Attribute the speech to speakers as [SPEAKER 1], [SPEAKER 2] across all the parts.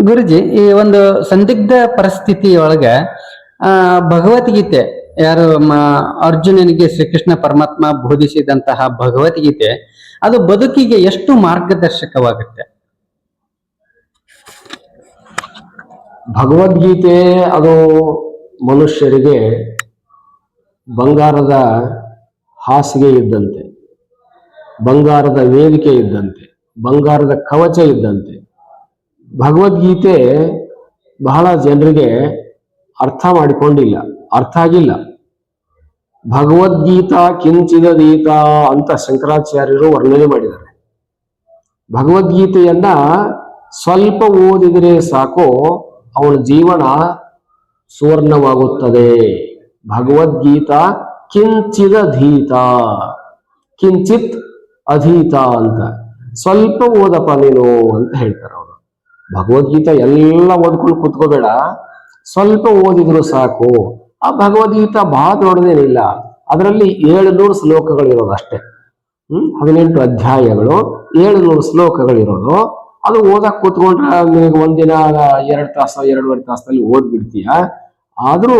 [SPEAKER 1] ಗುರುಜಿ, ಈ ಒಂದು ಸಂದಿಗ್ಧ ಪರಿಸ್ಥಿತಿಯೊಳಗ ಭಗವದ್ಗೀತೆ ಯಾರು ಅರ್ಜುನನಿಗೆ ಶ್ರೀಕೃಷ್ಣ ಪರಮಾತ್ಮ ಬೋಧಿಸಿದಂತಹ ಭಗವದ್ಗೀತೆ ಅದು ಬದುಕಿಗೆ ಎಷ್ಟು ಮಾರ್ಗದರ್ಶಕವಾಗುತ್ತೆ?
[SPEAKER 2] ಭಗವದ್ಗೀತೆ ಅದು ಮನುಷ್ಯರಿಗೆ ಬಂಗಾರದ ಹಾಸಿಗೆ ಇದ್ದಂತೆ, ಬಂಗಾರದ ವೇದಿಕೆ ಇದ್ದಂತೆ, ಬಂಗಾರದ ಕವಚ ಇದ್ದಂತೆ. ಭಗವದ್ಗೀತೆ ಬಹಳ ಜನರಿಗೆ ಅರ್ಥ ಮಾಡಿಕೊಂಡಿಲ್ಲ, ಅರ್ಥ ಆಗಿಲ್ಲ. ಭಗವದ್ಗೀತಾ ಕಿಂಚಿದೀತಾ ಅಂತ ಶಂಕರಾಚಾರ್ಯರು ವರ್ಣನೆ ಮಾಡಿದ್ದಾರೆ. ಭಗವದ್ಗೀತೆಯನ್ನ ಸ್ವಲ್ಪ ಓದಿದರೆ ಸಾಕು ಅವನ ಜೀವನ ಸುವರ್ಣವಾಗುತ್ತದೆ. ಭಗವದ್ಗೀತಾ ಕಿಂಚಿದಧೀತ, ಕಿಂಚಿತ್ ಅಧೀತ ಅಂತ, ಸ್ವಲ್ಪ ಓದಪ್ಪ ನೀನು ಅಂತ ಹೇಳ್ತಾರೆ ಅವರು. ಭಗವದ್ಗೀತಾ ಎಲ್ಲ ಓದ್ಕೊಂಡು ಕೂತ್ಕೋಬೇಡ, ಸ್ವಲ್ಪ ಓದಿದ್ರು ಸಾಕು. ಆ ಭಗವದ್ಗೀತಾ ಬಹಳ ದೊಡ್ಡದೇನಿಲ್ಲ, ಅದರಲ್ಲಿ 700 ಶ್ಲೋಕಗಳಿರೋದು ಅಷ್ಟೇ. 18 ಅಧ್ಯಾಯಗಳು, 700 ಶ್ಲೋಕಗಳಿರೋದು. ಅದು ಓದಕ್ ಕೂತ್ಕೊಂಡ್ರೆ ನಿನಗೆ ಒಂದಿನ 2 ತಾಸು 2.5 ತಾಸಲ್ಲಿ ಓದ್ಬಿಡ್ತೀಯ. ಆದ್ರೂ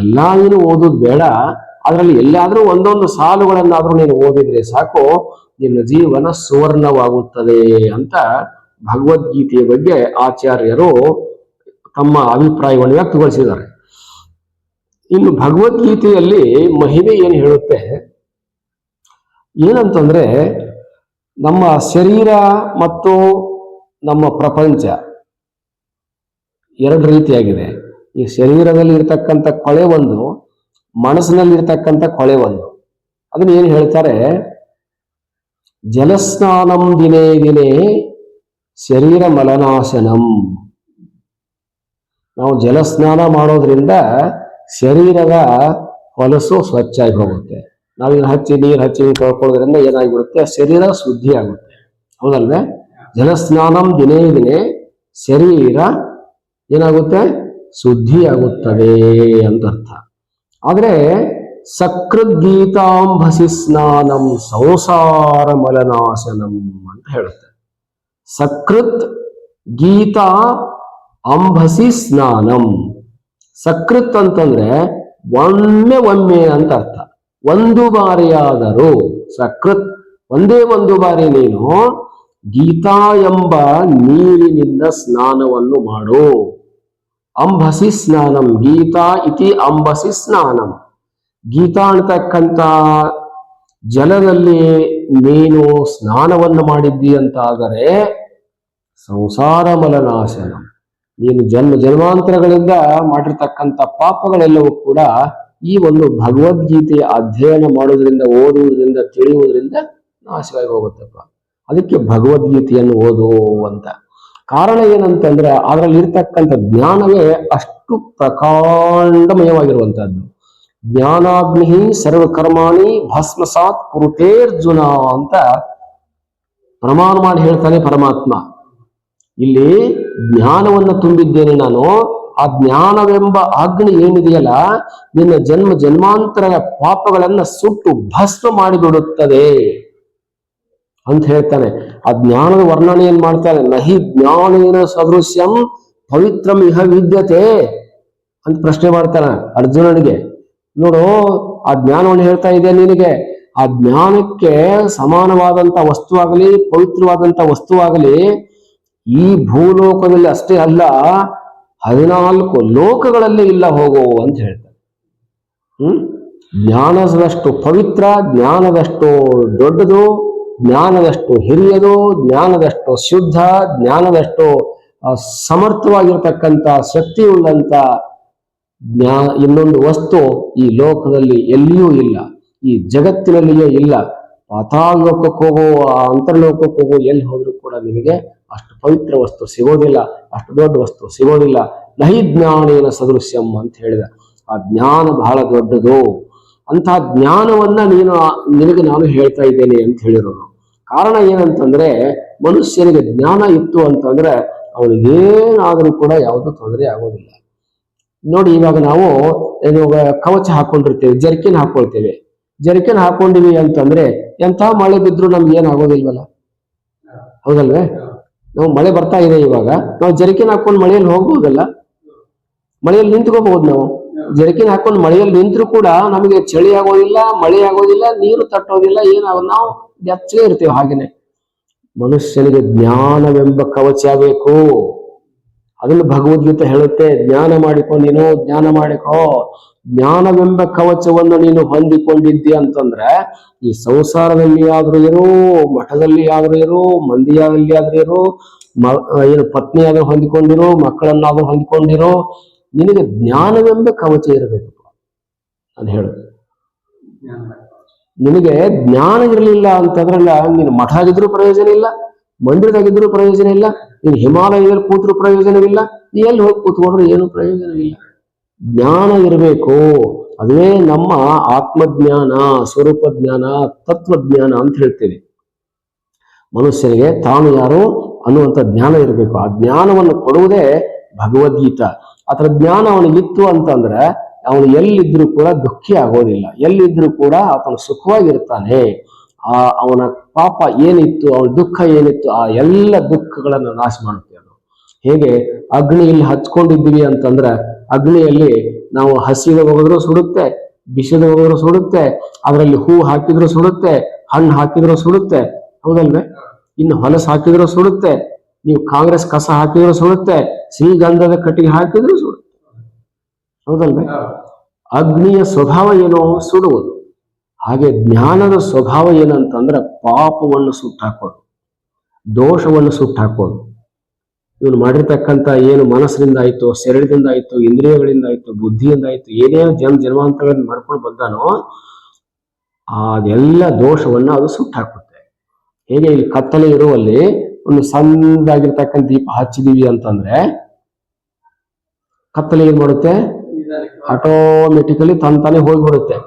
[SPEAKER 2] ಎಲ್ಲಾ ನೀನು ಓದೋದು ಬೇಡ, ಅದರಲ್ಲಿ ಎಲ್ಲಾದ್ರೂ ಒಂದೊಂದು ಸಾಲುಗಳನ್ನಾದ್ರೂ ನೀನು ಓದಿದ್ರೆ ಸಾಕು, ನಿನ್ನ ಜೀವನ ಸುವರ್ಣವಾಗುತ್ತದೆ ಅಂತ ಭಗವದ್ಗೀತೆಯ ಬಗ್ಗೆ ಆಚಾರ್ಯರು ತಮ್ಮ ಅಭಿಪ್ರಾಯವನ್ನು ವ್ಯಕ್ತಗೊಳಿಸಿದ್ದಾರೆ. ಇನ್ನು ಭಗವದ್ಗೀತೆಯಲ್ಲಿ ಮಹಿಮೆ ಏನು ಹೇಳುತ್ತೆ ಏನಂತಂದ್ರೆ, ನಮ್ಮ ಶರೀರ ಮತ್ತು ನಮ್ಮ ಪ್ರಪಂಚ ಎರಡು ರೀತಿಯಾಗಿದೆ. ಈ ಶರೀರದಲ್ಲಿ ಇರ್ತಕ್ಕಂಥ ಕೊಳೆ ಒಂದು, ಮನಸ್ಸಿನಲ್ಲಿ ಇರ್ತಕ್ಕಂಥ ಕೊಳೆ ಒಂದು. ಅದನ್ನ ಏನು ಹೇಳ್ತಾರೆ, ಜಲಸ್ನಾನಂ ದಿನೇ ದಿನೇ ಶರೀರ ಮಲನಾಶನಂ. ನಾವು ಜಲಸ್ನಾನ ಮಾಡೋದ್ರಿಂದ ಶರೀರದ ಹೊಲಸು ಸ್ವಚ್ಛಾಗಿ ಹೋಗುತ್ತೆ. ನಾವೀಗ ನೀರು ಹಚ್ಚಿ ತೊಳ್ಕೊಳ್ಳೋದ್ರಿಂದ ಏನಾಗಿಬಿಡುತ್ತೆ, ಶರೀರ ಶುದ್ಧಿ ಆಗುತ್ತೆ. ಹೌದಲ್ವೇ? ಜಲಸ್ನಾನಂ ದಿನೇ ದಿನೇ ಶರೀರ ಏನಾಗುತ್ತೆ, ಶುದ್ಧಿ ಆಗುತ್ತದೆ ಅಂತ ಅರ್ಥ. ಆದ್ರೆ ಸಕೃದ್ಗೀತಾಂಭಸಿ ಸ್ನಾನಂ ಸಂಸಾರ ಮಲನಾಶನಂ ಅಂತ ಹೇಳುತ್ತೆ. ಸಕೃತ್ ಗೀತಾ ಅಂಭಸಿ ಸ್ನಾನಂ. ಸಕೃತ್ ಅಂತಂದ್ರೆ ಒಮ್ಮೆ ಅಂತ ಅರ್ಥ. ಒಂದು ಬಾರಿಯಾದರೂ, ಸಕೃತ್ ಒಂದೇ ಒಂದು ಬಾರಿ ನೀನು ಗೀತಾ ಎಂಬ ನೀರಿನಿಂದ ಸ್ನಾನವನ್ನು ಮಾಡು. ಅಂಬಸಿ ಸ್ನಾನಂ, ಗೀತಾ ಇತಿ ಅಂಬಸಿ ಸ್ನಾನಂ. ಗೀತಾ ಅಂತಕ್ಕಂಥ ಜಲದಲ್ಲಿ ನೀನು ಸ್ನಾನವನ್ನು ಮಾಡಿದ್ದಿ ಅಂತ ಆದರೆ ಸಂಸಾರ ಮಲನಾಶನ, ನೀನು ಜನ್ಮಾಂತರಗಳಿಂದ ಮಾಡಿರ್ತಕ್ಕಂಥ ಪಾಪಗಳೆಲ್ಲವೂ ಕೂಡ ಈ ಒಂದು ಭಗವದ್ಗೀತೆಯ ಅಧ್ಯಯನ ಮಾಡೋದ್ರಿಂದ, ಓದುವುದರಿಂದ, ತಿಳಿಯುವುದರಿಂದ ನಾಶವಾಗಿ ಹೋಗುತ್ತಪ್ಪ. ಅದಕ್ಕೆ ಭಗವದ್ಗೀತೆಯನ್ನು ಓದು ಅಂತ. ಕಾರಣ ಏನಂತಂದ್ರೆ, ಅದರಲ್ಲಿ ಇರ್ತಕ್ಕಂಥ ಜ್ಞಾನವೇ ಅಷ್ಟು ಪ್ರಕಾಂಡಮಯವಾಗಿರುವಂತಹದ್ದು. ಜ್ಞಾನಾಗ್ನಿ ಸರ್ವಕರ್ಮಾಣಿ ಭಸ್ಮಸಾತ್ ಕುರುತೇರ್ಜುನ ಅಂತ ಪ್ರಮಾಣ ಮಾಡಿ ಹೇಳ್ತಾನೆ ಪರಮಾತ್ಮ. ಇಲ್ಲಿ ಜ್ಞಾನವನ್ನು ತುಂಬಿದ್ದೇನೆ ನಾನು, ಆ ಜ್ಞಾನವೆಂಬ ಅಗ್ನಿ ಏನಿದೆಯಲ್ಲ, ನಿನ್ನ ಜನ್ಮಾಂತರ ಪಾಪಗಳನ್ನ ಸುಟ್ಟು ಭಸ್ಮ ಮಾಡಿಬಿಡುತ್ತದೆ ಅಂತ ಹೇಳ್ತಾನೆ. ಆ ಜ್ಞಾನದ ವರ್ಣನೆಯನ್ನು ಮಾಡ್ತಾನೆ. ನಹಿ ಜ್ಞಾನೇನ ಸದೃಶ್ಯಂ ಪವಿತ್ರಂ ಇಹ ವಿದ್ಯತೆ ಅಂತ ಪ್ರಶ್ನೆ ಮಾಡ್ತಾನೆ ಅರ್ಜುನನಿಗೆ. ನೋಡು, ಆ ಜ್ಞಾನವನ್ನು ಹೇಳ್ತಾ ಇದೆ ನಿನಗೆ. ಆ ಜ್ಞಾನಕ್ಕೆ ಸಮಾನವಾದಂತ ವಸ್ತುವಾಗಲಿ, ಪವಿತ್ರವಾದಂತ ವಸ್ತುವಾಗಲಿ ಈ ಭೂಲೋಕದಲ್ಲಿ ಅಷ್ಟೇ ಅಲ್ಲ, 14 ಲೋಕಗಳಲ್ಲಿ ಇಲ್ಲ ಹೋಗೋ ಅಂತ ಹೇಳ್ತಾರೆ. ಜ್ಞಾನದಷ್ಟು ಪವಿತ್ರ, ಜ್ಞಾನದಷ್ಟು ದೊಡ್ಡದು, ಜ್ಞಾನದಷ್ಟು ಹಿರಿಯದು, ಜ್ಞಾನದಷ್ಟು ಶುದ್ಧ, ಜ್ಞಾನದಷ್ಟು ಸಮರ್ಥವಾಗಿರ್ತಕ್ಕಂಥ ಶಕ್ತಿ ಉಳ್ಳಂತ ಇನ್ನೊಂದು ವಸ್ತು ಈ ಲೋಕದಲ್ಲಿ ಎಲ್ಲಿಯೂ ಇಲ್ಲ, ಈ ಜಗತ್ತಿನಲ್ಲಿಯೇ ಇಲ್ಲ. ಪಾತಾಳ ಲೋಕಕ್ಕೆ ಹೋಗೋ, ಅಂತರ್ಲೋಕಕ್ಕೆ ಹೋಗೋ, ಎಲ್ಲಿ ಹೋದ್ರೂ ಕೂಡ ನಿಮಗೆ ಅಷ್ಟು ಪವಿತ್ರ ವಸ್ತು ಸಿಗೋದಿಲ್ಲ, ಅಷ್ಟು ದೊಡ್ಡ ವಸ್ತು ಸಿಗೋದಿಲ್ಲ. ನಹಿ ಜ್ಞಾನೇನ ಸದೃಶ್ಯಂ ಅಂತ ಹೇಳಿದ. ಆ ಜ್ಞಾನ ಬಹಳ ದೊಡ್ಡದು. ಅಂತಹ ಜ್ಞಾನವನ್ನ ನಿನಗೆ ನಾನು ಹೇಳ್ತಾ ಇದ್ದೇನೆ ಅಂತ ಹೇಳಿರೋನು. ಕಾರಣ ಏನಂತಂದ್ರೆ, ಮನುಷ್ಯನಿಗೆ ಜ್ಞಾನ ಇತ್ತು ಅಂತಂದ್ರೆ ಅವನಿಗೇನಾದರೂ ಕೂಡ ಯಾವುದೂ ತೊಂದರೆ ಆಗೋದಿಲ್ಲ. ನೋಡಿ, ಇವಾಗ ನಾವು ಕವಚ ಹಾಕೊಂಡಿರ್ತೇವೆ, ಜರ್ಕಿನ್ ಹಾಕೊಳ್ತೇವೆ. ಜರ್ಕಿನ್ ಹಾಕೊಂಡಿವಿ ಅಂತಂದ್ರೆ ಎಂಥ ಮಳೆ ಬಿದ್ರು ನಮ್ಗೆ ಏನಾಗೋದಿಲ್ವಲ್ಲ, ಹೌದಲ್ವೇ? ನಾವು ಮಳೆ ಬರ್ತಾ ಇದೆ ಇವಾಗ, ನಾವು ಜರ್ಕಿನ್ ಹಾಕೊಂಡು ಮಳೆಯಲ್ಲಿ ಹೋಗ್ಬೋದಲ್ಲ, ಮಳೆಯಲ್ಲಿ ನಿಂತ್ಕೋಬಹುದು. ನಾವು ಜರ್ಕಿನ್ ಹಾಕೊಂಡು ಮಳೆಯಲ್ಲಿ ನಿಂತರೂ ಕೂಡ ನಮಗೆ ಚಳಿ ಆಗೋದಿಲ್ಲ, ಮಳೆ ಆಗೋದಿಲ್ಲ, ನೀರು ತಟ್ಟೋದಿಲ್ಲ, ಏನಾಗೋದು, ನಾವು ಬೆಚ್ಚಗೆ ಇರ್ತೇವೆ. ಹಾಗೇನೆ ಮನುಷ್ಯನಿಗೆ ಜ್ಞಾನವೆಂಬ ಕವಚ ಬೇಕು. ಅದನ್ನು ಭಗವದ್ಗೀತೆ ಹೇಳುತ್ತೆ, ಜ್ಞಾನ ಮಾಡಿಕೊ, ನೀನು ಜ್ಞಾನ ಮಾಡಿಕೋ. ಜ್ಞಾನವೆಂಬ ಕವಚವನ್ನು ನೀನು ಹೊಂದಿಕೊಂಡಿದ್ದಿ ಅಂತಂದ್ರೆ ಈ ಸಂಸಾರದಲ್ಲಿ ಆದ್ರೂ ಇರೋ, ಮಠದಲ್ಲಿ ಆದ್ರೂ ಇರೋ, ಮಂದಿಯಾದಲ್ಲಿ ಆದ್ರೂ ಇರೋ, ಏನು ಪತ್ನಿಯಾದ್ರೂ ಹೊಂದಿಕೊಂಡಿರೋ, ಮಕ್ಕಳನ್ನಾದ್ರೂ ಹೊಂದಿಕೊಂಡಿರೋ, ನಿನಗೆ ಜ್ಞಾನವೆಂಬ ಕವಚ ಇರಬೇಕು. ನಾನು ಹೇಳುದು, ನಿನಗೆ ಜ್ಞಾನ ಇರಲಿಲ್ಲ ಅಂತಂದ್ರಲ್ಲ, ನೀನು ಮಠ ಆಗಿದ್ರು ಪ್ರಯೋಜನ ಇಲ್ಲ, ಮಂದಿರದಾಗಿದ್ರು ಪ್ರಯೋಜನ ಇಲ್ಲ, ನೀನು ಹಿಮಾಲಯದಲ್ಲಿ ಕೂತ್ರು ಪ್ರಯೋಜನವಿಲ್ಲ, ನೀ ಎಲ್ಲಿ ಹೋಗಿ ಕೂತ್ಕೊಂಡ್ರು ಏನು ಪ್ರಯೋಜನವಿಲ್ಲ. ಜ್ಞಾನ ಇರಬೇಕು. ಅದೇ ನಮ್ಮ ಆತ್ಮಜ್ಞಾನ, ಸ್ವರೂಪ ಜ್ಞಾನ, ತತ್ವಜ್ಞಾನ ಅಂತ ಹೇಳ್ತೇವೆ. ಮನುಷ್ಯನಿಗೆ ತಾನು ಯಾರು ಅನ್ನುವಂಥ ಜ್ಞಾನ ಇರಬೇಕು. ಆ ಜ್ಞಾನವನ್ನು ಕೊಡುವುದೇ ಭಗವದ್ಗೀತಾ. ಅದರ ಜ್ಞಾನ ಅವನಿಗಿತ್ತು ಅಂತಂದ್ರೆ ಅವನು ಎಲ್ಲಿದ್ರು ಕೂಡ ದುಃಖಿ ಆಗೋದಿಲ್ಲ, ಎಲ್ಲಿದ್ರು ಕೂಡ ಅವನು ಸುಖವಾಗಿರ್ತಾನೆ. ಅವನ ಪಾಪ ಏನಿತ್ತು, ಅವನ ದುಃಖ ಏನಿತ್ತು, ಆ ಎಲ್ಲ ದುಃಖಗಳನ್ನು ನಾಶ ಮಾಡುತ್ತೆ ಅದು. ಹೇಗೆ ಅಗ್ನಿಯಲ್ಲಿ ಹಚ್ಕೊಂಡಿದ್ದೀವಿ ಅಂತಂದ್ರೆ ಅಗ್ನಿಯಲ್ಲಿ ನಾವು ಹಸಿದ ಹೋಗಿದ್ರು ಸುಡುತ್ತೆ, ಬಿಸಿದ ಹೋಗಿದ್ರು ಸುಡುತ್ತೆ, ಅದರಲ್ಲಿ ಹೂ ಹಾಕಿದ್ರು ಸುಡುತ್ತೆ, ಹಣ್ಣು ಹಾಕಿದ್ರು ಸುಡುತ್ತೆ, ಹೌದಲ್ವೇ? ಇನ್ನು ಹೊಲಸು ಹಾಕಿದ್ರು ಸುಡುತ್ತೆ, ನೀವು ಕಾಂಗ್ರೆಸ್ ಕಸ ಹಾಕಿದ್ರು ಸುಡುತ್ತೆ, ಶ್ರೀಗಂಧದ ಕಟ್ಟಿಗೆ ಹಾಕಿದ್ರು ಸುಡುತ್ತೆ, ಹೌದಲ್ವೇ? ಅಗ್ನಿಯ ಸ್ವಭಾವ ಏನೋ ಸುಡುವುದು. ಹಾಗೆ ಜ್ಞಾನದ ಸ್ವಭಾವ ಏನಂತಂದ್ರೆ ಪಾಪವನ್ನು ಸುಟ್ಟಾಕೋದು, ದೋಷವನ್ನು ಸುಟ್ಟಾಕೋದು. ಇವನು ಮಾಡಿರ್ತಕ್ಕಂಥ ಏನು ಮನಸ್ಸಿನಿಂದ ಆಯ್ತು, ಶರೀರದಿಂದ ಆಯ್ತು, ಇಂದ್ರಿಯಗಳಿಂದ ಆಯ್ತು, ಬುದ್ಧಿಯಿಂದ ಆಯ್ತು, ಏನೇನು ಜನ್ಮಾಂತರಗಳನ್ನು ಮಾಡ್ಕೊಂಡು ಬಂದಾನೋ ಅದೆಲ್ಲ ದೋಷವನ್ನ ಅದು ಸುಟ್ಟಾಕುತ್ತೆ. ಹೇಗೆ ಇಲ್ಲಿ ಕತ್ತಲೆ ಇರುವಲ್ಲಿ ಒಂದು ಸಣ್ಣದಾಗಿರ್ತಕ್ಕಂಥ ದೀಪ ಹಚ್ಚಿದೀವಿ ಅಂತಂದ್ರೆ ಕತ್ತಲೆ ಏನ್ ಮಾಡುತ್ತೆ, ಆಟೋಮೆಟಿಕಲಿ ತಂತಾನೆ ಹೋಗ್ಬಿಡುತ್ತೆ.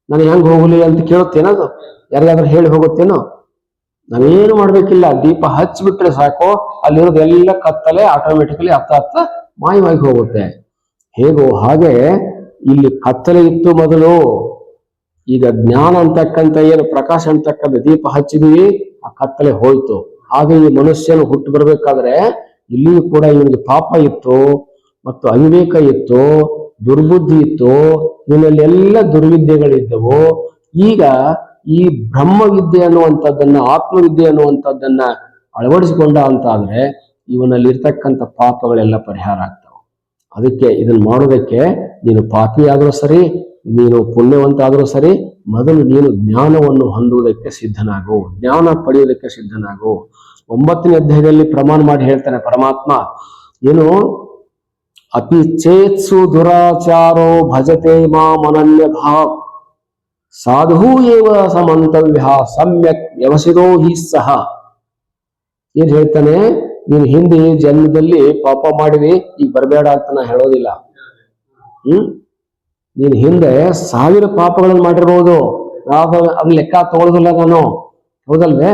[SPEAKER 2] ನಾನು ಹೆಂಗ್ ಹೋಗ್ಲಿ ಅಂತ ಕೇಳುತ್ತೇನದು, ಯಾರಿಗಾದ್ರೂ ಹೇಳಿ ಹೋಗುತ್ತೇನೋ? ನಾವೇನು ಮಾಡ್ಬೇಕಿಲ್ಲ, ದೀಪ ಹಚ್ಚಿಬಿಟ್ರೆ ಸಾಕು, ಅಲ್ಲಿರೋದೆಲ್ಲ ಕತ್ತಲೆ ಆಟೋಮೆಟಿಕಲಿ ಹತ್ತ ಮಾಯವಾಗಿ ಹೋಗುತ್ತೆ. ಹೇಗೋ ಹಾಗೆ ಇಲ್ಲಿ ಕತ್ತಲೆ ಇತ್ತು ಮೊದಲು, ಈಗ ಜ್ಞಾನ ಅಂತಕ್ಕಂಥ ಏನು ಪ್ರಕಾಶ ಅಂತಕ್ಕಂಥ ದೀಪ ಹಚ್ಚಿದೀವಿ, ಆ ಕತ್ತಲೆ ಹೋಯ್ತು. ಹಾಗೆ ಈ ಮನುಷ್ಯನು ಹುಟ್ಟು ಬರ್ಬೇಕಾದ್ರೆ ಇಲ್ಲಿಯೂ ಕೂಡ ಇವನಿಗೆ ಪಾಪ ಇತ್ತು, ಮತ್ತು ಅವಿವೇಕ ಇತ್ತು, ದುರ್ಬುದ್ಧಿ ಇತ್ತು, ಇವನಲ್ಲೆಲ್ಲ ದುರ್ವಿದ್ಯೆಗಳಿದ್ದವು. ಈಗ ಈ ಬ್ರಹ್ಮವಿದ್ಯೆ ಅನ್ನುವಂಥದ್ದನ್ನ, ಆತ್ಮವಿದ್ಯೆ ಅನ್ನುವಂಥದ್ದನ್ನ ಅಳವಡಿಸಿಕೊಂಡ ಅಂತ ಆದ್ರೆ ಇವನಲ್ಲಿ ಇರ್ತಕ್ಕಂಥ ಪಾಪಗಳೆಲ್ಲ ಪರಿಹಾರ ಆಗ್ತವೆ. ಅದಕ್ಕೆ ಇದನ್ನ ಮಾಡೋದಕ್ಕೆ ನೀನು ಪಾಪಿ ಆದ್ರೂ ಸರಿ, ನೀನು ಪುಣ್ಯವಂತ ಆದ್ರೂ ಸರಿ, ಮೊದಲು ನೀನು ಜ್ಞಾನವನ್ನು ಹೊಂದುವುದಕ್ಕೆ ಸಿದ್ಧನಾಗು, ಜ್ಞಾನ ಪಡೆಯುವುದಕ್ಕೆ ಸಿದ್ಧನಾಗು. 9ನೇ ಅಧ್ಯಾಯದಲ್ಲಿ ಪ್ರಮಾಣ ಮಾಡಿ ಹೇಳ್ತಾನೆ ಪರಮಾತ್ಮ, ಏನು ಅಪಿ ಚೇತ್ಸು ದುರಾಚಾರೋ ಭಜತೆ ಮಾಮನನ್ಯ ಭಾಕ್ ಸಾಧು ಏವ ಸಮಂತವ್ಯ ಸಮ್ಯಕ್ ವ್ಯವಸಿರೋ ಹಿ ಸಹ. ಏನ್ ಹೇಳ್ತಾನೆ, ನೀನು ಹಿಂದೆ ಜನ್ಮದಲ್ಲಿ ಪಾಪ ಮಾಡಿದಿ, ಈಗ ಬರಬೇಡ ಅಂತ ನಾ ಹೇಳೋದಿಲ್ಲ. ನೀನ್ ಹಿಂದೆ 1000 ಪಾಪಗಳನ್ನು ಮಾಡಿರ್ಬೋದು, ಅದ್ ಲೆಕ್ಕ ತಗೊಳ್ಳೋದಿಲ್ಲ ನಾನು, ಹೌದಲ್ವೇ?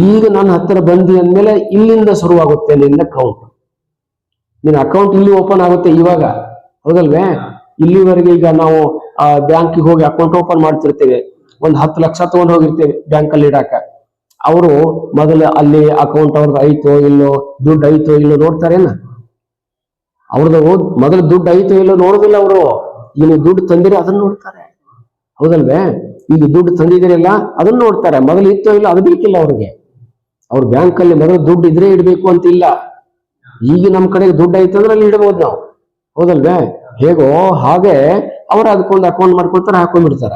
[SPEAKER 2] ಈಗ ನನ್ನ ಹತ್ತಿರ ಬಂದಿ ಅಂದ್ಮೇಲೆ ಇಲ್ಲಿಂದ ಶುರುವಾಗುತ್ತೆ ನಿನ್ನ ಅಕೌಂಟ್. ನಿನ್ನ ಅಕೌಂಟ್ ಇಲ್ಲಿ ಓಪನ್ ಆಗುತ್ತೆ ಇವಾಗ, ಹೌದಲ್ವೇ? ಇಲ್ಲಿವರೆಗೆ ಈಗ ನಾವು ಬ್ಯಾಂಕಿಗೆ ಹೋಗಿ ಅಕೌಂಟ್ ಓಪನ್ ಮಾಡ್ತಿರ್ತೇವೆ, ಒಂದು 10 ಲಕ್ಷ ತಗೊಂಡು ಹೋಗಿರ್ತೇವೆ ಬ್ಯಾಂಕ್ ಅಲ್ಲಿ ಇಡಾಕ. ಅವರು ಮೊದಲು ಅಲ್ಲಿ ಅಕೌಂಟ್ ಅವ್ರದ್ದು ಐತೋ ಇಲ್ಲೋ, ದುಡ್ಡು ಐತೋ ಇಲ್ಲೋ ನೋಡ್ತಾರೇನ? ಅವ್ರದ್ದು ಮೊದಲು ದುಡ್ಡು ಐತೋ ಇಲ್ಲೋ ನೋಡೋದಿಲ್ಲ ಅವರು, ಈಗ ನೀವು ದುಡ್ಡು ತಂದಿರಿ ಅದನ್ನ ನೋಡ್ತಾರೆ, ಹೌದಲ್ವೇ? ಈಗ ದುಡ್ಡು ತಂದಿದ್ದೀರಲ್ಲ ಅದನ್ನ ನೋಡ್ತಾರೆ, ಮೊದಲು ಇತ್ತೋ ಇಲ್ಲ ಅದು ಬೇಕಿಲ್ಲ ಅವ್ರಿಗೆ. ಅವ್ರ ಬ್ಯಾಂಕ್ ಅಲ್ಲಿ ಮೊದಲು ದುಡ್ಡು ಇದ್ರೆ ಇಡ್ಬೇಕು ಅಂತ ಇಲ್ಲ, ಈಗ ನಮ್ಮ ಕಡೆಗೆ ದುಡ್ಡು ಐತೆ ಅಂದ್ರೆ ಅಲ್ಲಿ ಇಡಬಹುದು ನಾವು, ಹೌದಲ್ವೇ? ಹೇಗೋ ಹಾಗೆ ಅವ್ರು ಅದಕ್ಕೊಂದು ಅಕೌಂಟ್ ಮಾಡ್ಕೊಳ್ತಾರೆ, ಹಾಕೊಂಡ್ಬಿಡ್ತಾರ.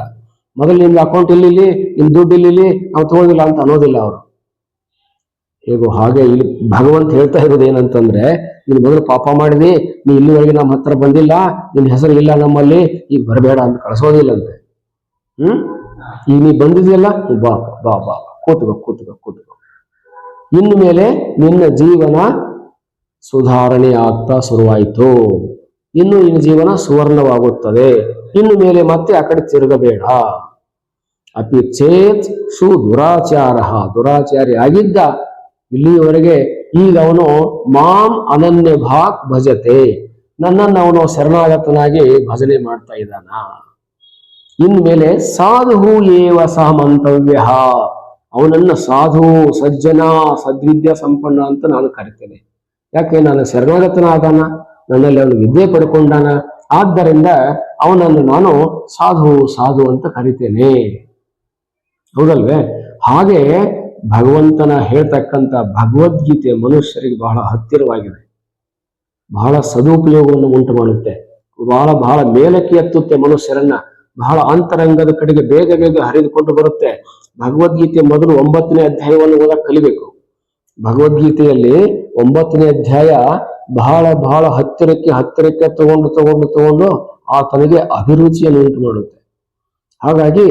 [SPEAKER 2] ಮೊದಲು ನಿಮ್ದು ಅಕೌಂಟ್ ಇಲ್ಲಿ, ನಿಮ್ ದುಡ್ಡು ಇಲ್ಲಿ, ನಾವು ತಗೋದಿಲ್ಲ ಅಂತ ಅನ್ನೋದಿಲ್ಲ ಅವರು. ಹೇಗೋ ಹಾಗೆ ಇಲ್ಲಿ ಭಗವಂತ ಹೇಳ್ತಾ ಇರೋದು ಏನಂತಂದ್ರೆ, ನೀನು ಮೊದಲು ಪಾಪ ಮಾಡಿದಿ, ನೀ ಇಲ್ಲಿವರೆಗೆ ನಮ್ಮ ಹತ್ರ ಬಂದಿಲ್ಲ, ನಿನ್ ಹೆಸರು ಇಲ್ಲ ನಮ್ಮಲ್ಲಿ, ಈಗ ಬರಬೇಡ ಅಂತ ಕಳಿಸೋದಿಲ್ಲಂತೆ. ಈಗ ನೀ ಬಂದಿದೆಯಲ್ಲ, ಬಾ ಬಾ ಬಾ ಕೂತ್ಕೋ. ಇನ್ನು ಮೇಲೆ ನಿನ್ನ ಜೀವನ ಸುಧಾರಣೆ ಆಗ್ತಾ ಶುರುವಾಯಿತು, ಇನ್ನು ನಿನ್ನ ಜೀವನ ಸುವರ್ಣವಾಗುತ್ತದೆ, ಇನ್ನು ಮೇಲೆ ಮತ್ತೆ ಆ ಕಡೆ ತಿರುಗಬೇಡ. ಅಪಿ ಚೇತ್ ಸು ದುರಾಚಾರ, ದುರಾಚಾರಿ ಆಗಿದ್ದ ಇಲ್ಲಿಯವರೆಗೆ, ಈಗ ಅವನು ಮಾಂ ಅನನ್ಯ ಭಾಕ್ ಭಜತೆ, ನನ್ನನ್ನು ಅವನು ಶರಣಾಗತನಾಗಿ ಭಜನೆ ಮಾಡ್ತಾ ಇದ್ದಾನ. ಇನ್ಮೇಲೆ ಸಾಧು ಏವ ಸಹ ಮಂತವ್ಯ, ಅವನನ್ನ ಸಾಧು, ಸಜ್ಜನ, ಸದ್ವಿದ್ಯಾ ಸಂಪನ್ನ ಅಂತ ನಾನು ಕರಿತೇನೆ. ಯಾಕೆ? ನಾನು ಶರಣಾಗತನಾದಾನ, ನನ್ನಲ್ಲಿ ಅವನು ವಿದ್ಯೆ ಪಡ್ಕೊಂಡಾನ, ಆದ್ದರಿಂದ ಅವನನ್ನು ನಾನು ಸಾಧು ಸಾಧು ಅಂತ ಕರಿತೇನೆ. ಹೌದಲ್ವೇ? ಹಾಗೆ ಭಗವಂತನ ಹೇಳ್ತಕ್ಕಂಥ ಭಗವದ್ಗೀತೆ ಮನುಷ್ಯರಿಗೆ ಬಹಳ ಹತ್ತಿರವಾಗಿದೆ, ಬಹಳ ಸದುಪಯೋಗವನ್ನು ಉಂಟು ಮಾಡುತ್ತೆ, ಬಹಳ ಮೇಲಕ್ಕೆ ಎತ್ತುತ್ತೆ ಮನುಷ್ಯರನ್ನ, ಬಹಳ ಅಂತರಂಗದ ಕಡೆಗೆ ಬೇಗ ಬೇಗ ಹರಿದುಕೊಂಡು ಬರುತ್ತೆ. ಭಗವದ್ಗೀತೆ ಮೊದಲು 9ನೇ ಅಧ್ಯಾಯವನ್ನು ಓದಕ್ಕೆ ಕಲಿಬೇಕು. ಭಗವದ್ಗೀತೆಯಲ್ಲಿ 9ನೇ ಅಧ್ಯಾಯ ಬಹಳ ಹತ್ತಿರಕ್ಕೆ ತಗೊಂಡು ಆತನಿಗೆ ಅಭಿರುಚಿಯನ್ನು ಉಂಟು ಮಾಡುತ್ತೆ. ಹಾಗಾಗಿ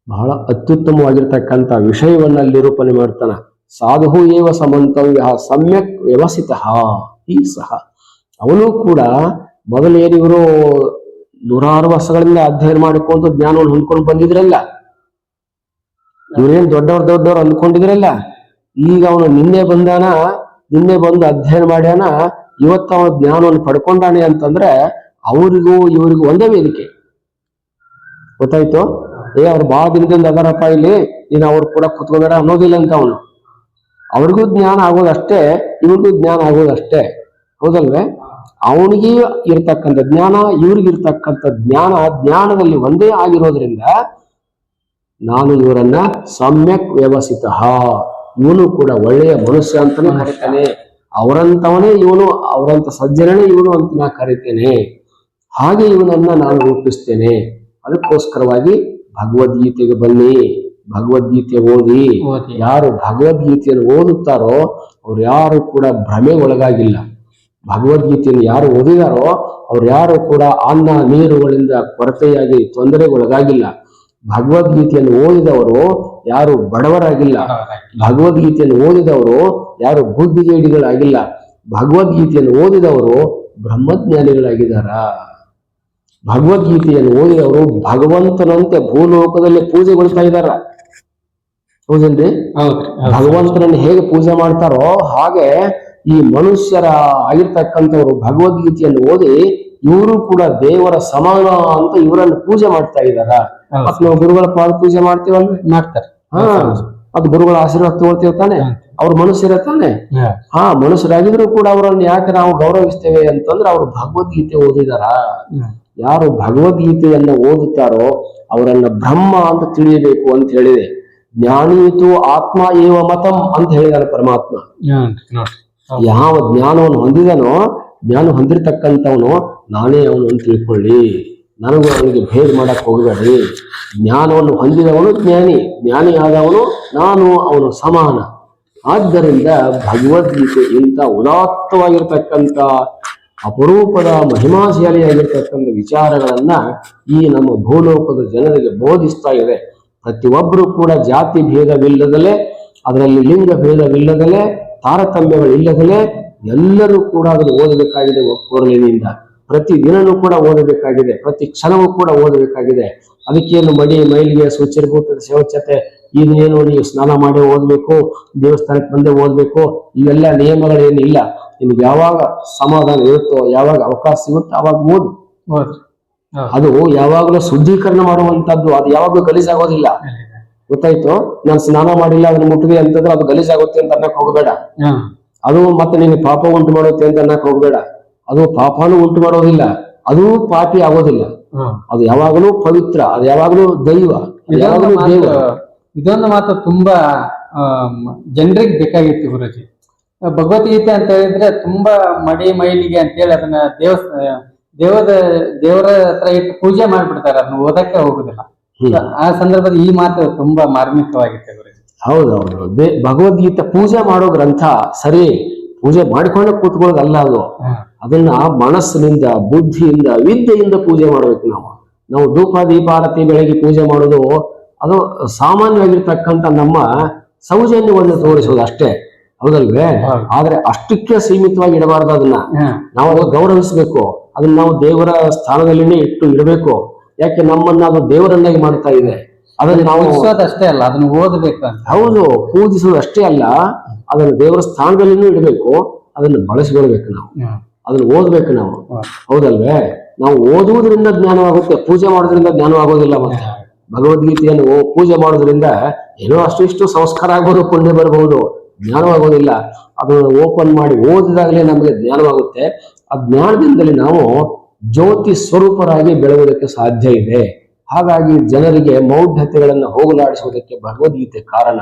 [SPEAKER 2] ಬಹಳ ಅತ್ಯುತ್ತಮವಾಗಿರ್ತಕ್ಕಂಥ ವಿಷಯವನ್ನ ನಿರೂಪಣೆ ಮಾಡ್ತಾನ. ಸಾಧು ಏವ ಸಮಂತವ್ಯ ಸಮ್ಯಕ್ ವ್ಯವಸಿತ ಈ ಸಹ. ಅವನು ಕೂಡ ಮೊದಲೇನಿವರು 106 ವರ್ಷಗಳಿಂದ ಅಧ್ಯಯನ ಮಾಡಿಕೊಂಡು ಜ್ಞಾನವನ್ನು ಹೊಂದ್ಕೊಂಡು ಬಂದಿದ್ರಲ್ಲ, ಇವರೇನ್ ದೊಡ್ಡವ್ರು ಅಂದ್ಕೊಂಡಿದ್ರಲ್ಲ, ಈಗ ಅವನು ನಿನ್ನೆ ಬಂದು ಅಧ್ಯಯನ ಮಾಡ್ಯಾನ, ಇವತ್ತು ಅವನ ಜ್ಞಾನವನ್ನು ಪಡ್ಕೊಂಡಾನೆ ಅಂತಂದ್ರೆ ಅವರಿಗೂ ಇವರಿಗೂ ಒಂದೇ ವೇದಿಕೆ. ಗೊತ್ತಾಯ್ತು? ಅವ್ರು ಬಹಳ ದಿನದಿಂದ ಅದರಪ್ಪ ಇಲ್ಲಿ, ನೀನು ಅವ್ರು ಕೂಡ ಕುತ್ಕೋಬೇಡ ಅನ್ನೋದಿಲ್ಲ ಅಂತ ಅವನು. ಅವ್ರಿಗೂ ಜ್ಞಾನ ಆಗೋದಷ್ಟೇ, ಇವ್ರಿಗೂ ಜ್ಞಾನ ಆಗೋದಷ್ಟೇ. ಹೌದಲ್ವೇ? ಅವನಿಗೆ ಇರ್ತಕ್ಕಂಥ ಜ್ಞಾನ, ಇವ್ರಿಗಿರ್ತಕ್ಕಂಥ ಜ್ಞಾನದಲ್ಲಿ ಒಂದೇ ಆಗಿರೋದ್ರಿಂದ ನಾನು ಇವರನ್ನ ಸಮ್ಯಕ್ ವ್ಯವಸಿತ, ಇವನು ಕೂಡ ಒಳ್ಳೆಯ ಮನುಷ್ಯ ಅಂತಾನೆ ಕರಿತಾನೆ, ಅವರಂತವನೇ ಇವನು, ಅವರಂತ ಸಜ್ಜನೇ ಇವನು ಅಂತ ನಾ ಕರಿತೇನೆ. ಹಾಗೆ ಇವನನ್ನ ನಾನು ರೂಪಿಸ್ತೇನೆ. ಅದಕ್ಕೋಸ್ಕರವಾಗಿ ಭಗವದ್ಗೀತೆಗೆ ಬನ್ನಿ, ಭಗವದ್ಗೀತೆ ಓದಿ. ಯಾರು ಭಗವದ್ಗೀತೆಯನ್ನು ಓದುತ್ತಾರೋ ಅವ್ರು ಯಾರು ಕೂಡ ಭ್ರಮೆ ಒಳಗಾಗಿಲ್ಲ. ಭಗವದ್ಗೀತೆಯನ್ನು ಯಾರು ಓದಿದಾರೋ ಅವ್ರು ಯಾರು ಕೂಡ ಅನ್ನ ನೀರುಗಳಿಂದ ಕೊರತೆಯಾಗಿ ತೊಂದರೆಗೊಳಗಾಗಿಲ್ಲ. ಭಗವದ್ಗೀತೆಯನ್ನು ಓದಿದವರು ಯಾರು ಬಡವರಾಗಿಲ್ಲ. ಭಗವದ್ಗೀತೆಯನ್ನು ಓದಿದವರು ಯಾರು ಬುದ್ಧಿಗೇಡಿಗಳಾಗಿಲ್ಲ. ಭಗವದ್ಗೀತೆಯನ್ನು ಓದಿದವರು ಬ್ರಹ್ಮಜ್ಞಾನಿಗಳಾಗಿದ್ದಾರ. ಭಗವದ್ಗೀತೆಯನ್ನು ಓದಿದವರು ಭಗವಂತನಂತೆ ಭೂಲೋಕದಲ್ಲಿ ಪೂಜೆಗೊಳ್ತಾ ಇದ್ದಾರ. ಹೌದೇನ್ರಿ? ಭಗವಂತನನ್ನು ಹೇಗೆ ಪೂಜೆ ಮಾಡ್ತಾರೋ ಹಾಗೆ ಈ ಮನುಷ್ಯರ ಆಗಿರ್ತಕ್ಕಂಥವ್ರು ಭಗವದ್ಗೀತೆಯನ್ನು ಓದಿ ಇವರು ಕೂಡ ದೇವರ ಸಮಾನ ಅಂತ ಇವರನ್ನು ಪೂಜೆ ಮಾಡ್ತಾ ಇದ್ದಾರ. ಮತ್ ನಾವು ಗುರುಗಳ ಪಾದ ಪೂಜೆ ಮಾಡ್ತೀವಲ್ವ?
[SPEAKER 1] ಮಾಡ್ತಾರೆ.
[SPEAKER 2] ಅದು ಗುರುಗಳ ಆಶೀರ್ವಾದ ತಗೊಳ್ತೀವಿ ತಾನೆ. ಅವ್ರು ಮನುಷ್ಯರ ತಾನೆ. ಮನುಷ್ಯರಾಗಿದ್ರು ಕೂಡ ಅವರನ್ನು ಯಾಕೆ ನಾವು ಗೌರವಿಸ್ತೇವೆ ಅಂತಂದ್ರೆ ಅವರು ಭಗವದ್ಗೀತೆ ಓದಿದಾರ. ಯಾರು ಭಗವದ್ಗೀತೆಯನ್ನ ಓದುತ್ತಾರೋ ಅವರನ್ನ ಬ್ರಹ್ಮ ಅಂತ ತಿಳಿಯಬೇಕು ಅಂತ ಹೇಳಿದೆ. ಜ್ಞಾನೀತು ಆತ್ಮ ಏವ ಮತಂ ಅಂತ ಹೇಳಿದಾನೆ ಪರಮಾತ್ಮ. ಯಾವ ಜ್ಞಾನವನ್ನು ಹೊಂದಿದನೋ, ಜ್ಞಾನ ಹೊಂದಿರತಕ್ಕಂಥವನು ನಾನೇ ಅವನು ಅಂತ ತಿಳ್ಕೊಳ್ಳಿ, ನನಗೂ ಅವನಿಗೆ ಭೇದ ಮಾಡಕ್ ಹೋಗಬೇಡಿ. ಜ್ಞಾನವನ್ನು ಹೊಂದಿದವನು ಜ್ಞಾನಿ, ಜ್ಞಾನಿ ಆದವನು ನಾನು ಅವನು ಸಮಾನ. ಆದ್ದರಿಂದ ಭಗವದ್ಗೀತೆ ಇಂಥ ಉದಾತ್ತವಾಗಿರ್ತಕ್ಕಂಥ ಅಪರೂಪದ ಮಹಿಮಾಶಾಲಿಯಾಗಿರ್ತಕ್ಕಂಥ ವಿಚಾರಗಳನ್ನ ಈ ನಮ್ಮ ಭೂಲೋಕದ ಜನರಿಗೆ ಬೋಧಿಸ್ತಾ ಇದೆ. ಪ್ರತಿಯೊಬ್ಬರು ಕೂಡ ಜಾತಿ ಭೇದವಿಲ್ಲದಲೇ, ಅದರಲ್ಲಿ ಲಿಂಗ ಭೇದವಿಲ್ಲದಲೇ, ತಾರತಮ್ಯಗಳಿಲ್ಲದಲೇ ಎಲ್ಲರೂ ಕೂಡ ಅದನ್ನು ಓದಬೇಕಾಗಿದೆ. ಒಕ್ಕೊರಲಿನಿಂದ ಪ್ರತಿದಿನನೂ ಕೂಡ ಓದಬೇಕಾಗಿದೆ, ಪ್ರತಿ ಕ್ಷಣವೂ ಕೂಡ ಓದಬೇಕಾಗಿದೆ. ಅದಕ್ಕೇನು ಮಡಿ ಮೈಲಿಗೆ ಶುಚಿರ್ಭೂತ ಶೌಚತೆ ಇದೇನು ನೀವು ಸ್ನಾನ ಮಾಡಿ ಓದ್ಬೇಕು, ದೇವಸ್ಥಾನಕ್ಕೆ ಬಂದೇ ಓದ್ಬೇಕು, ಇವೆಲ್ಲ ನಿಯಮಗಳೇನು ಇಲ್ಲ. ನಿಮ್ಗೆ ಯಾವಾಗ ಸಮಾಧಾನ ಇರುತ್ತೋ, ಯಾವಾಗ ಅವಕಾಶ ಸಿಗುತ್ತೋ ಅವಾಗ ಓದು. ಅದು ಯಾವಾಗಲೂ ಶುದ್ಧೀಕರಣ ಮಾಡುವಂತದ್ದು, ಅದು ಯಾವಾಗಲೂ ಗಲೀಜಾಗೋದಿಲ್ಲ. ಗೊತ್ತಾಯ್ತು? ನಾನು ಸ್ನಾನ ಮಾಡಿಲ್ಲ ಅದನ್ನ ಮುಟ್ಟಿದೆ ಅಂತಂದ್ರೆ ಅದು ಗಲೀಜಾಗುತ್ತೆ ಅಂತ ಅನ್ನಕ್ ಹೋಗಬೇಡ. ಅದು ಮತ್ತೆ ನಿನಗೆ ಪಾಪ ಉಂಟು ಮಾಡುತ್ತೆ ಅಂತ ಅನ್ನಕ್ ಹೋಗ್ಬೇಡ. ಅದು ಪಾಪನೂ ಉಂಟು ಮಾಡೋದಿಲ್ಲ, ಅದು ಪಾಪಿ ಆಗೋದಿಲ್ಲ. ಅದು ಯಾವಾಗಲೂ ಪವಿತ್ರ, ಅದು ಯಾವಾಗಲೂ ದೈವ, ಯಾವಾಗಲೂ ದೇವ.
[SPEAKER 1] ಇದೊಂದು ಮಾತು ತುಂಬಾ ಜನರಿಗೆ ಬೇಕಾಗಿತ್ತು ಗುರುಜಿ. ಭಗವದ್ಗೀತೆ ಅಂತ ಹೇಳಿದ್ರೆ ತುಂಬಾ ಮಡಿ ಮೈಲಿಗೆ ಅಂತೇಳಿ ಅದನ್ನ ದೇವರ ಹತ್ರ ಇಟ್ಟು ಪೂಜೆ ಮಾಡ್ಬಿಡ್ತಾರೆ, ಅದನ್ನ ಓದಕ್ಕೆ ಹೋಗುದಿಲ್ಲ. ಆ ಸಂದರ್ಭದ ಈ ಮಾತು ತುಂಬಾ ಮಾರ್ಮಿಕವಾಗಿತ್ತು ಗುರುಜಿ.
[SPEAKER 2] ಹೌದೌದು. ಭಗವದ್ಗೀತೆ ಪೂಜೆ ಮಾಡೋ ಗ್ರಂಥ ಸರಿ, ಪೂಜೆ ಮಾಡಿಕೊಂಡು ಕೂತ್ಕೊಳ್ಳೋದಲ್ಲ ಅದು. ಅದನ್ನ ಮನಸ್ಸಿನಿಂದ, ಬುದ್ಧಿಯಿಂದ, ವಿದ್ಯೆಯಿಂದ ಪೂಜೆ ಮಾಡ್ಬೇಕು. ನಾವು ಧೂಪ ದೀಪಾರತಿ ಬೆಳಗ್ಗೆ ಪೂಜೆ ಮಾಡೋದು ಅದು ಸಾಮಾನ್ಯವಾಗಿರ್ತಕ್ಕಂಥ ನಮ್ಮ ಸೌಜನ್ಯವನ್ನು ತೋರಿಸೋದು ಅಷ್ಟೇ, ಹೌದಲ್ವೇ? ಆದ್ರೆ ಅಷ್ಟಕ್ಕೆ ಸೀಮಿತವಾಗಿ ಇಡಬಾರ್ದು. ಅದನ್ನ ನಾವು ಗೌರವಿಸ್ಬೇಕು. ಅದನ್ನ ನಾವು ದೇವರ ಸ್ಥಾನದಲ್ಲಿನೇ ಇಡಬೇಕು. ಯಾಕೆ? ನಮ್ಮನ್ನ ಅದು ದೇವರನ್ನಾಗಿ ಮಾಡ್ತಾ ಇದೆ. ಅದನ್ನ ನಾವು
[SPEAKER 1] ಅಷ್ಟೇ ಅಲ್ಲ, ಅದನ್ನ ಓದಬೇಕು.
[SPEAKER 2] ಹೌದು, ಪೂಜಿಸೋದು ಅಷ್ಟೇ ಅಲ್ಲ, ಅದನ್ನು ದೇವರ ಸ್ಥಾನದಲ್ಲಿನೂ ಇಡಬೇಕು. ಅದನ್ನ ಬಳಸಿಕೊಳ್ಬೇಕು, ನಾವು ಅದನ್ನ ಓದ್ಬೇಕು ನಾವು, ಹೌದಲ್ವೇ? ನಾವು ಓದುವುದರಿಂದ ಜ್ಞಾನವಾಗುತ್ತೆ, ಪೂಜೆ ಮಾಡೋದ್ರಿಂದ ಜ್ಞಾನವಾಗೋದಿಲ್ಲ. ಮತ್ತೆ ಭಗವದ್ಗೀತೆಯನ್ನು ಪೂಜೆ ಮಾಡೋದ್ರಿಂದ ಏನೋ ಅಷ್ಟು ಇಷ್ಟು ಸಂಸ್ಕಾರ ಆಗೋದು, ಪುಣ್ಯ ಬರಬಹುದು, ಜ್ಞಾನವಾಗೋದಿಲ್ಲ. ಅದನ್ನು ಓಪನ್ ಮಾಡಿ ಓದಿದಾಗಲೇ ನಮಗೆ ಜ್ಞಾನವಾಗುತ್ತೆ. ಆ ಜ್ಞಾನದಿಂದಲೇ ನಾವು ಜ್ಯೋತಿ ಸ್ವರೂಪರಾಗಿ ಬೆಳೆಯುವುದಕ್ಕೆ ಸಾಧ್ಯ ಇದೆ. ಹಾಗಾಗಿ ಜನರಿಗೆ ಮೌಢ್ಯತೆಗಳನ್ನು ಹೋಗಲಾಡಿಸುವುದಕ್ಕೆ ಭಗವದ್ಗೀತೆ ಕಾರಣ.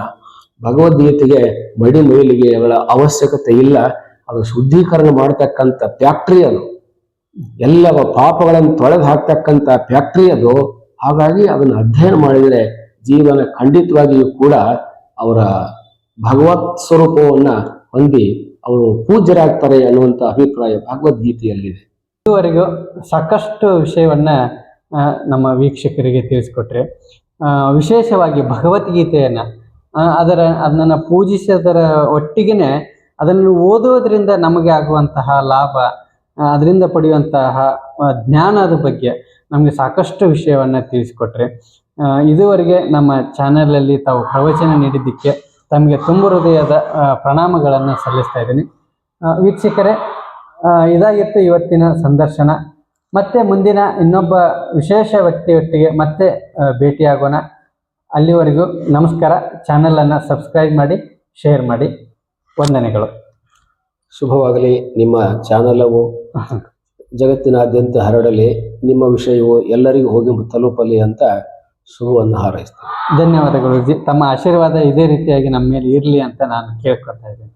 [SPEAKER 2] ಭಗವದ್ಗೀತೆಗೆ ಮಡಿ ಮೈಲಿಗೆಗಳ ಅವಶ್ಯಕತೆ ಇಲ್ಲ. ಅದು ಶುದ್ಧೀಕರಣ ಮಾಡತಕ್ಕಂಥ ಫ್ಯಾಕ್ಟ್ರಿ, ಅದು ಎಲ್ಲ ಪಾಪಗಳನ್ನು ತೊಳೆದು ಹಾಕ್ತಕ್ಕಂಥ ಫ್ಯಾಕ್ಟ್ರಿ ಅದು. ಹಾಗಾಗಿ ಅದನ್ನು ಅಧ್ಯಯನ ಮಾಡಿದರೆ ಜೀವನ ಖಂಡಿತವಾಗಿಯೂ ಕೂಡ ಅವರ ಭಗವತ್ ಸ್ವರೂಪವನ್ನ ಹೊಂದಿ ಅವರು ಪೂಜ್ಯರಾಗ್ತಾರೆ ಅನ್ನುವಂಥ ಅಭಿಪ್ರಾಯ ಭಗವದ್ಗೀತೆಯಲ್ಲಿದೆ.
[SPEAKER 1] ಇದುವರೆಗೂ ಸಾಕಷ್ಟು ವಿಷಯವನ್ನ ನಮ್ಮ ವೀಕ್ಷಕರಿಗೆ ತಿಳಿಸ್ಕೊಟ್ರೆ, ವಿಶೇಷವಾಗಿ ಭಗವದ್ಗೀತೆಯನ್ನ ಅದನ್ನು ಪೂಜಿಸೋದರ ಒಟ್ಟಿಗೆ ಅದನ್ನು ಓದುವುದರಿಂದ ನಮಗೆ ಆಗುವಂತಹ ಲಾಭ, ಅದರಿಂದ ಪಡೆಯುವಂತಹ ಜ್ಞಾನದ ಬಗ್ಗೆ ನಮಗೆ ಸಾಕಷ್ಟು ವಿಷಯವನ್ನ ತಿಳಿಸ್ಕೊಟ್ರೆ. ಇದುವರೆಗೆ ನಮ್ಮ ಚಾನೆಲಲ್ಲಿ ತಾವು ಪ್ರವಚನ ನೀಡಿದ್ದಕ್ಕೆ ತಮಗೆ ತುಂಬ ಹೃದಯದ ಪ್ರಣಾಮಗಳನ್ನು ಸಲ್ಲಿಸ್ತಾ ಇದ್ದೀನಿ. ವೀಕ್ಷಕರೇ, ಇದಾಗಿತ್ತು ಇವತ್ತಿನ ಸಂದರ್ಶನ. ಮತ್ತೆ ಮುಂದಿನ ಇನ್ನೊಬ್ಬ ವಿಶೇಷ ವ್ಯಕ್ತಿಯೊಟ್ಟಿಗೆ ಮತ್ತೆ ಭೇಟಿಯಾಗೋಣ. ಅಲ್ಲಿವರೆಗೂ ನಮಸ್ಕಾರ. ಚಾನೆಲನ್ನು ಸಬ್ಸ್ಕ್ರೈಬ್ ಮಾಡಿ, ಶೇರ್ ಮಾಡಿ. ವಂದನೆಗಳು.
[SPEAKER 2] ಶುಭವಾಗಲಿ. ನಿಮ್ಮ ಚಾನಲವು ಜಗತ್ತಿನಾದ್ಯಂತ ಹರಡಲಿ. ನಿಮ್ಮ ವಿಷಯವು ಎಲ್ಲರಿಗೂ ಹೋಗಿ ತಲುಪಲಿ ಅಂತ ಶುಭವನ್ನು ಹಾರೈಸ್ತೇನೆ.
[SPEAKER 1] ಧನ್ಯವಾದಗಳು. ತಮ್ಮ ಆಶೀರ್ವಾದ ಇದೇ ರೀತಿಯಾಗಿ ನಮ್ಮ ಮೇಲೆ ಇರಲಿ ಅಂತ ನಾನು ಕೇಳ್ಕೊತಾ ಇದ್ದೇನೆ.